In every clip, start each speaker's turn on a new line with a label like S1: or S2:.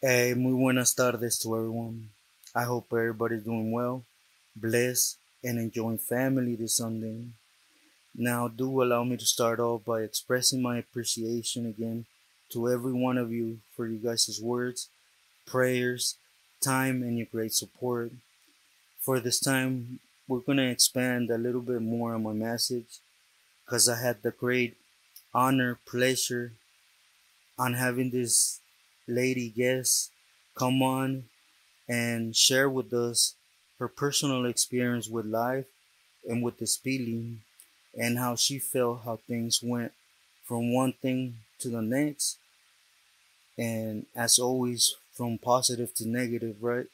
S1: Hey, muy buenas tardes to everyone. I hope everybody's doing well, blessed, and enjoying family this Sunday. Now, do allow me to start off by expressing my appreciation again to every one of you for you guys' words, prayers, time, and your great support. For this time, we're going to expand a little bit more on my message because I had the great honor, pleasure on having this lady guest come on and share with us her personal experience with life and with this feeling and how she felt how things went from one thing to the next, and as always from positive to negative, right?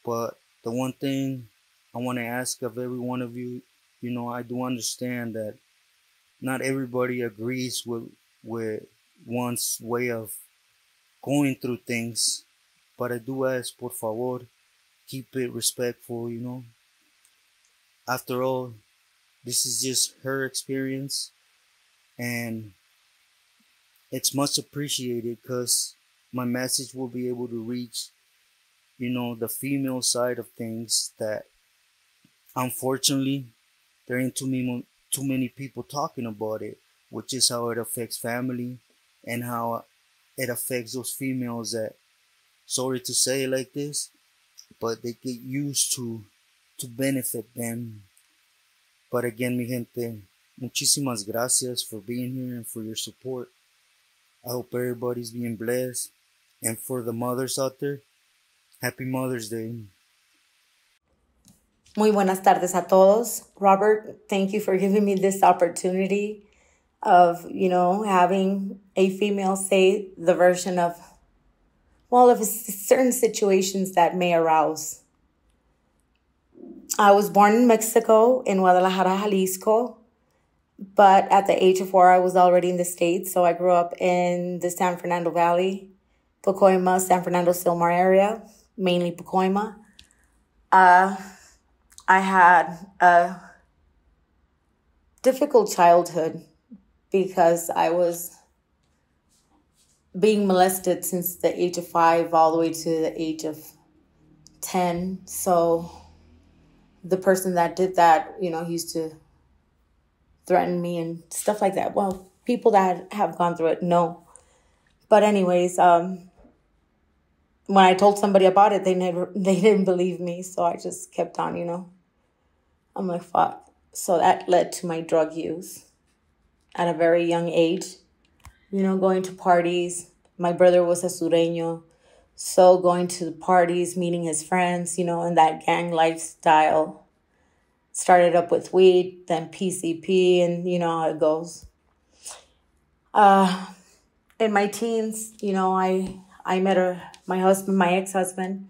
S1: But the one thing I want to ask of every one of you, I do understand that not everybody agrees with one's way of going through things, but I do ask, por favor, keep it respectful. After all, this is just her experience, and it's much appreciated because my message will be able to reach, the female side of things that unfortunately there ain't too many people talking about it, which is how it affects family and how it affects those females that, sorry to say it like this, but they get used to benefit them. But again, mi gente, muchísimas gracias for being here and for your support. I hope everybody's being blessed. And for the mothers out there, happy Mother's Day.
S2: Muy buenas tardes a todos. Robert, thank you for giving me this opportunity of, having a female say the version of certain situations that may arouse. I was born in Mexico, in Guadalajara, Jalisco, but at the age of 4, I was already in the States. So I grew up in the San Fernando Valley, Pacoima, San Fernando Silmar area, mainly Pacoima. I had a difficult childhood because I was being molested since the age of 5 all the way to the age of 10. So the person that did that, he used to threaten me and stuff like that. Well, people that have gone through it know. But anyways, when I told somebody about it, they didn't believe me. So I just kept on. I'm like, fuck. So that led to my drug use at a very young age. Going to parties. My brother was a sureño. So going to the parties, meeting his friends, and that gang lifestyle. Started up with weed, then PCP, and you know how it goes. In my teens, I met my husband, my ex-husband.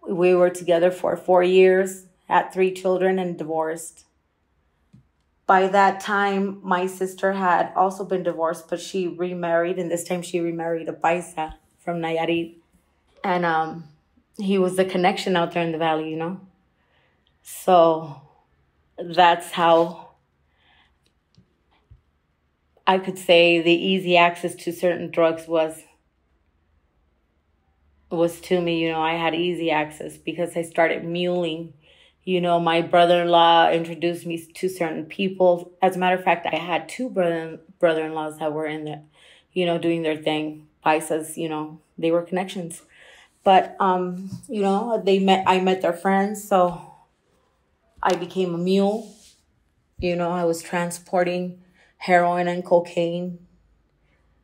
S2: We were together for 4 years, had 3 children, and divorced. By that time, my sister had also been divorced, but she remarried, and this time she remarried a paisa from Nayarit. And he was the connection out there in the valley. So that's how I could say the easy access to certain drugs was to me. I had easy access because I started muling. My brother-in-law introduced me to certain people. As a matter of fact, I had 2 brother-in-laws that were in the, doing their thing. Paisas, they were connections. But, I met their friends, so I became a mule. I was transporting heroin and cocaine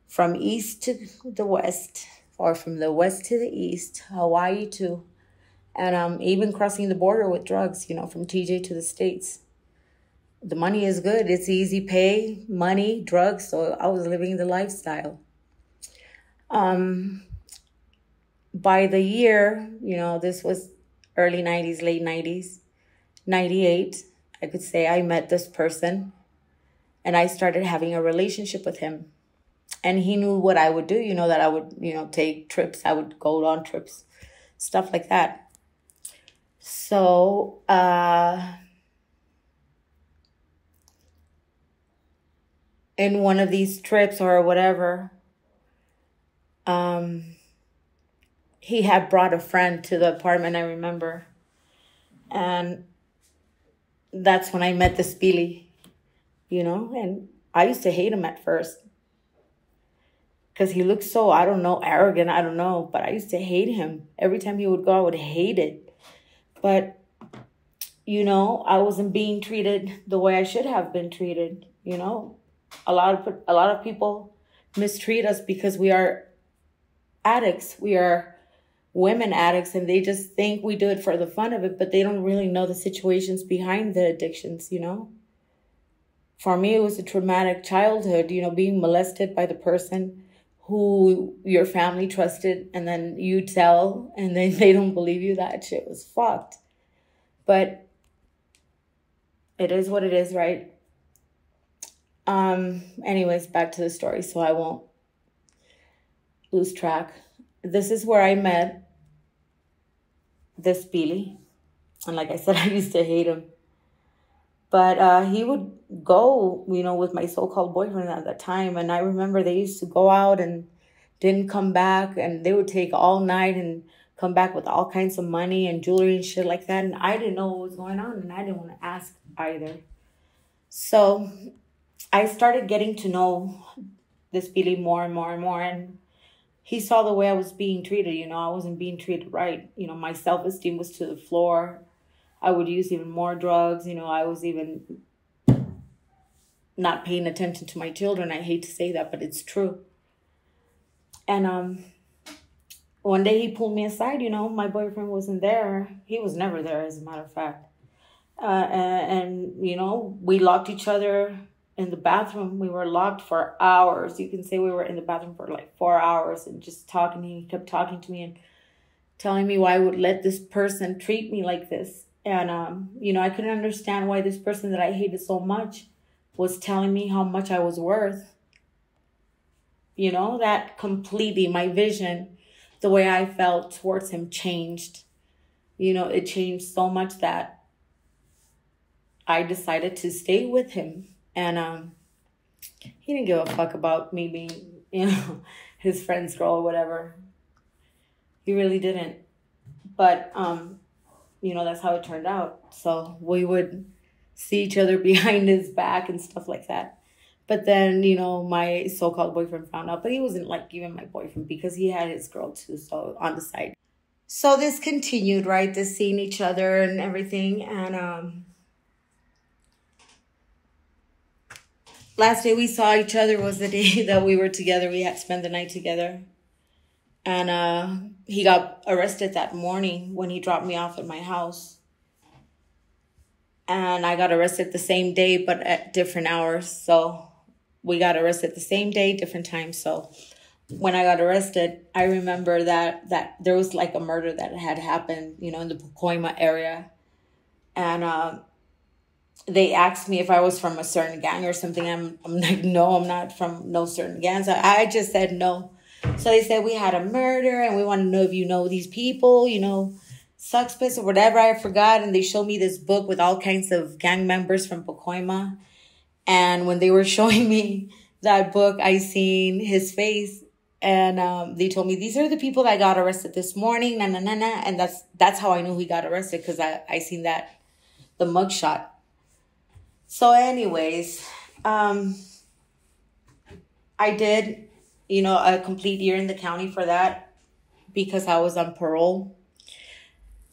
S2: from east to the west, or from the west to the east, Hawaii too. And even crossing the border with drugs, from TJ to the States. The money is good. It's easy pay, money, drugs. So I was living the lifestyle. By the year, this was early 90s, late 90s, 98, I could say I met this person and I started having a relationship with him. And he knew what I would do, that I would, take trips. I would go on trips, stuff like that. So, in one of these trips or whatever, Um, he had brought a friend to the apartment, I remember. And that's when I met this Billy, and I used to hate him at first because he looked so, I don't know, arrogant, I don't know, but I used to hate him. Every time he would go, I would hate it. But, I wasn't being treated the way I should have been treated, A lot of people mistreat us because we are addicts. We are women addicts, and they just think we do it for the fun of it, but they don't really know the situations behind the addictions. For me, it was a traumatic childhood, being molested by the person who your family trusted, and then you tell, and then they don't believe you. That shit was fucked. But it is what it is, right? Anyways, back to the story, so I won't lose track. This is where I met this Billy. And like I said, I used to hate him. But he would go, with my so-called boyfriend at that time. And I remember they used to go out and didn't come back. And they would take all night and come back with all kinds of money and jewelry and shit like that. And I didn't know what was going on. And I didn't want to ask either. So I started getting to know this Billy more and more and more. And he saw the way I was being treated. I wasn't being treated right. My self-esteem was to the floor. I would use even more drugs. I was even not paying attention to my children. I hate to say that, but it's true. And one day he pulled me aside. My boyfriend wasn't there. He was never there, as a matter of fact. And we locked each other in the bathroom. We were locked for hours. You can say we were in the bathroom for like 4 hours and just talking. He kept talking to me and telling me why I would let this person treat me like this. And, I couldn't understand why this person that I hated so much was telling me how much I was worth. That completely, my vision, the way I felt towards him changed. It changed so much that I decided to stay with him. And he didn't give a fuck about me being, his friend's girl or whatever. He really didn't. But, that's how it turned out. So we would see each other behind his back and stuff like that. But then, my so-called boyfriend found out. But he wasn't like even my boyfriend because he had his girl too, so on the side. So this continued, right? This seeing each other and everything. And last day we saw each other was the day that we were together. We had spent the night together. And he got arrested that morning when he dropped me off at my house. And I got arrested the same day, but at different hours. So we got arrested the same day, different times. So when I got arrested, I remember that there was like a murder that had happened, in the Pacoima area. And they asked me if I was from a certain gang or something. I'm like, no, I'm not from no certain gang. So I just said no. So they said we had a murder and we want to know if you know these people, suspects or whatever. I forgot. And they showed me this book with all kinds of gang members from Pacoima. And when they were showing me that book, I seen his face. And they told me, these are the people that got arrested this morning. Na, na, na, na. And that's how I knew he got arrested, because I seen the mugshot. So anyways, I did, a complete year in the county for that because I was on parole.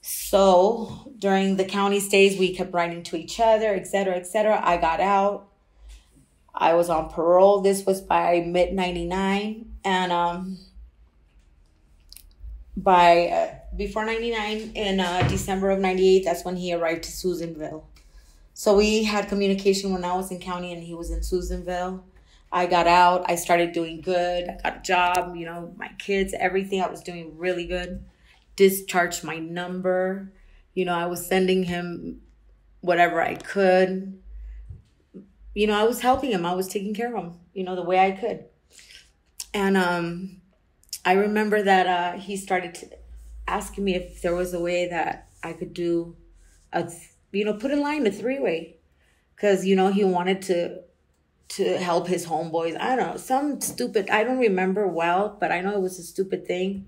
S2: So during the county stays, we kept writing to each other, et cetera, et cetera. I got out. I was on parole. This was by mid-99. And before 99, in December of 98, that's when he arrived to Susanville. So we had communication when I was in county and he was in Susanville. I got out. I started doing good. I got a job, my kids, everything. I was doing really good. Discharged my number. I was sending him whatever I could. I was helping him. I was taking care of him, the way I could. And I remember that he started asking me if there was a way that I could do put in line a three-way. Because, he wanted to help his homeboys. I don't know, some stupid, I don't remember well, but I know it was a stupid thing.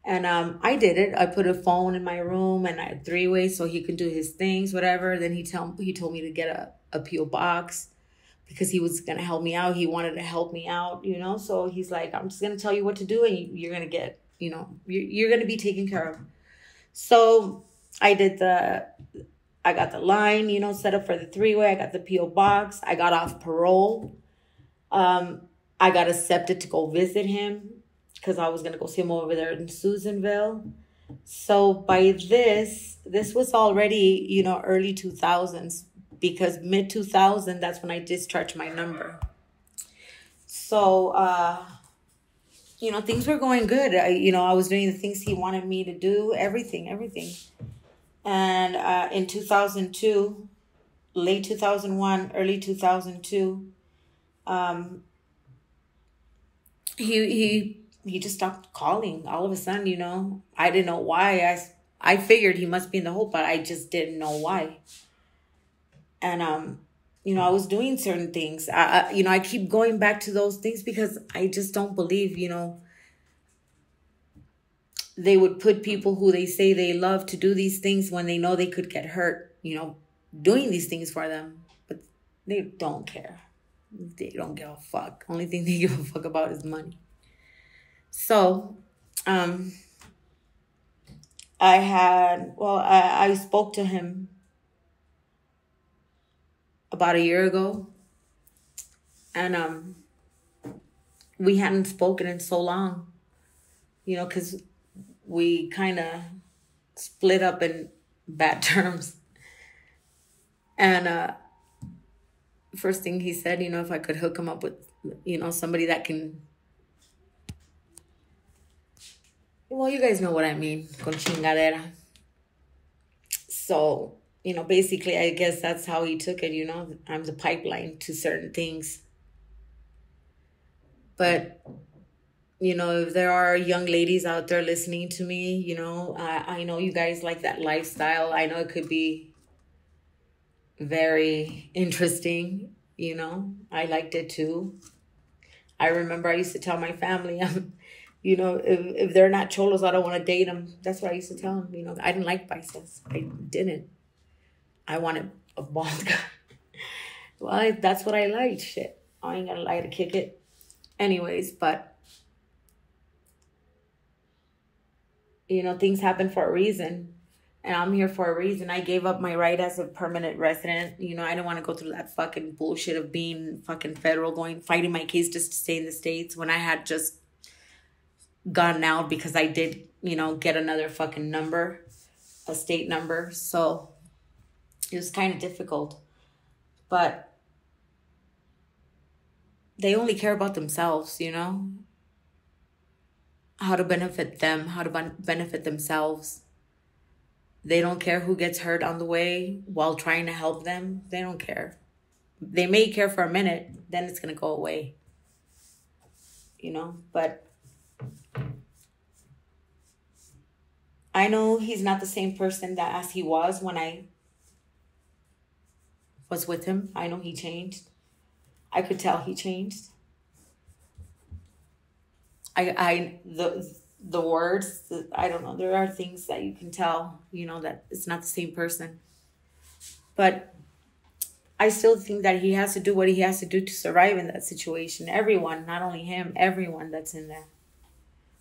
S2: And I did it. I put a phone in my room and I had three-way so he could do his things, whatever. Then he told me to get a PO box because he was gonna help me out. He wanted to help me out, you know. So he's like, I'm just gonna tell you what to do, and you're gonna get, you know, you're gonna be taken care of. So I did I got the line, you know, set up for the three-way. I got the PO box. I got off parole. I got accepted to go visit him because I was gonna go see him over there in Susanville. So by this was already, you know, early 2000s, because mid 2000, that's when I discharged my number. So, you know, things were going good. I was doing the things he wanted me to do, everything. And in 2002, late 2001, early 2002, he just stopped calling all of a sudden, you know. I didn't know why. I figured he must be in the hole, but I just didn't know why. And you know, I was doing certain things. I keep going back to those things because I just don't believe, you know, they would put people who they say they love to do these things when they know they could get hurt, you know, doing these things for them. But they don't care. They don't give a fuck. Only thing they give a fuck about is money. So, I spoke to him about a year ago, and we hadn't spoken in so long, you know, because we kind of split up in bad terms. And first thing he said, you know, if I could hook him up with, you know, somebody that can, well, you guys know what I mean, con chingadera. So, you know, basically, I guess that's how he took it, you know. I'm the pipeline to certain things. But, you know, if there are young ladies out there listening to me, you know, I know you guys like that lifestyle. I know it could be very interesting, you know. I liked it too. I remember I used to tell my family, you know, if they're not cholos, I don't want to date them. That's what I used to tell them, you know. I didn't like biceps. I didn't. I wanted a bald guy. Well, that's what I liked. Shit. I ain't gonna lie to kick it. Anyways, but, you know, things happen for a reason. And I'm here for a reason. I gave up my right as a permanent resident. You know, I didn't want to go through that fucking bullshit of being fucking federal, fighting my case just to stay in the States when I had just gotten out because I did, you know, get another fucking number, a state number. So it was kind of difficult. But they only care about themselves, you know, how to benefit them, how to benefit themselves. They don't care who gets hurt on the way while trying to help them. They don't care. They may care for a minute, then it's going to go away. You know, but I know he's not the same person that as he was when I was with him. I know he changed. I could tell he changed. The words, I don't know. There are things that you can tell, you know, that it's not the same person. But I still think that he has to do what he has to do to survive in that situation. Everyone, not only him, everyone that's in there.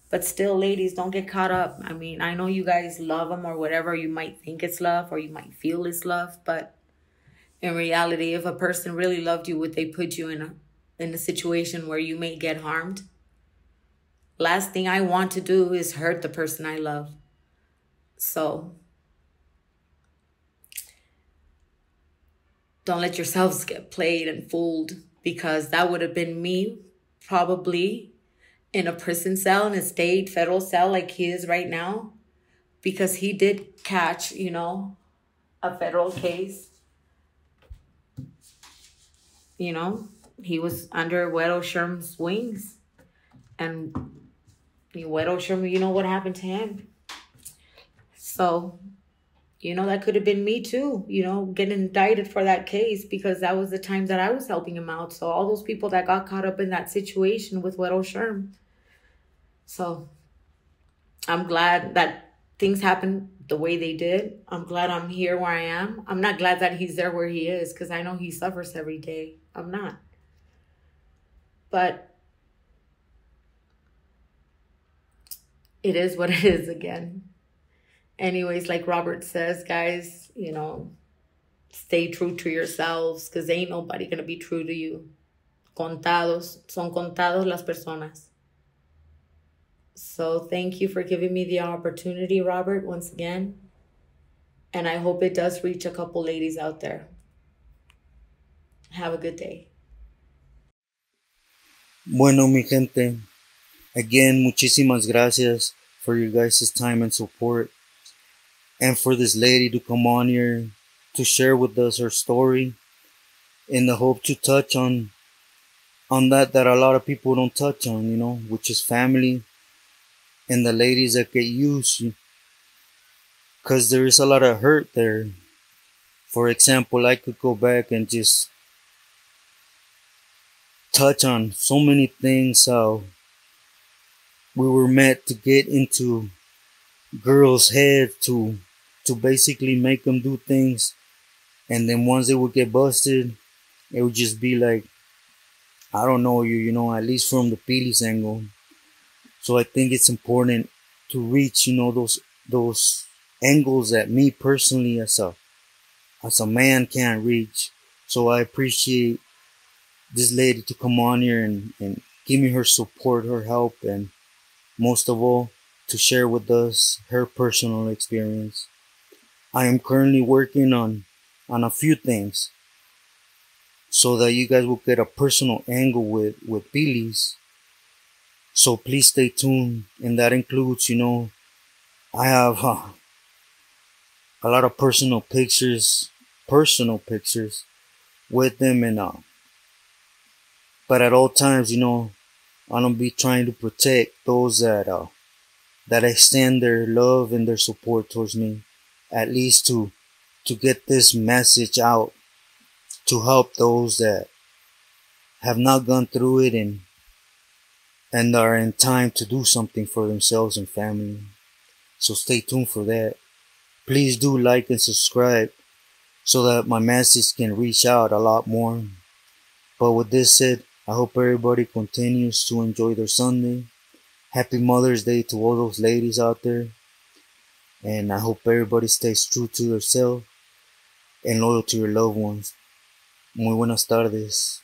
S2: But still, ladies, don't get caught up. I mean, I know you guys love him or whatever. You might think it's love or you might feel it's love. But in reality, if a person really loved you, would they put you in a situation where you may get harmed? Last thing I want to do is hurt the person I love. So don't let yourselves get played and fooled, because that would have been me probably in a prison cell, in a state federal cell like he is right now, because he did catch, you know, a federal case. You know, he was under Weddle Sherm's wings, and Weddle Sherm, you know what happened to him. So You know, that could have been me too, you know, getting indicted for that case because that was the time that I was helping him out. So all those people that got caught up in that situation with Widow Sherm. So I'm glad that things happened the way they did. I'm glad I'm here where I am. I'm not glad that he's there where he is because I know he suffers every day. I'm not. But it is what it is again. Anyways, like Robert says, guys, you know, stay true to yourselves because ain't nobody going to be true to you. Son contados las personas. So thank you for giving me the opportunity, Robert, once again. And I hope it does reach a couple ladies out there. Have a good day.
S1: Bueno, mi gente, again, muchísimas gracias for your guys' time and support, and for this lady to come on here to share with us her story, in the hope to touch on that a lot of people don't touch on, you know, which is family and the ladies that get used, because there is a lot of hurt there. For example, I could go back and just touch on so many things, how we were meant to get into girls' head to basically make them do things, and then once they would get busted, it would just be like, I don't know you, you know, at least from the Pilis angle. So I think it's important to reach, you know, those angles that me personally as a man can't reach. So I appreciate this lady to come on here and give me her support, her help, and most of all, to share with us her personal experience. I am currently working on a few things so that you guys will get a personal angle with Pilis. So please stay tuned, and that includes, you know, I have a lot of personal pictures with them, and but at all times, you know, I'm gonna be trying to protect those that extend their love and their support towards me, at least to get this message out, to help those that have not gone through it and are in time to do something for themselves and family. So stay tuned for that. Please do like and subscribe so that my message can reach out a lot more. But with this said, I hope everybody continues to enjoy their Sunday. Happy Mother's Day to all those ladies out there. And I hope everybody stays true to themselves and loyal to your loved ones. Muy buenas tardes.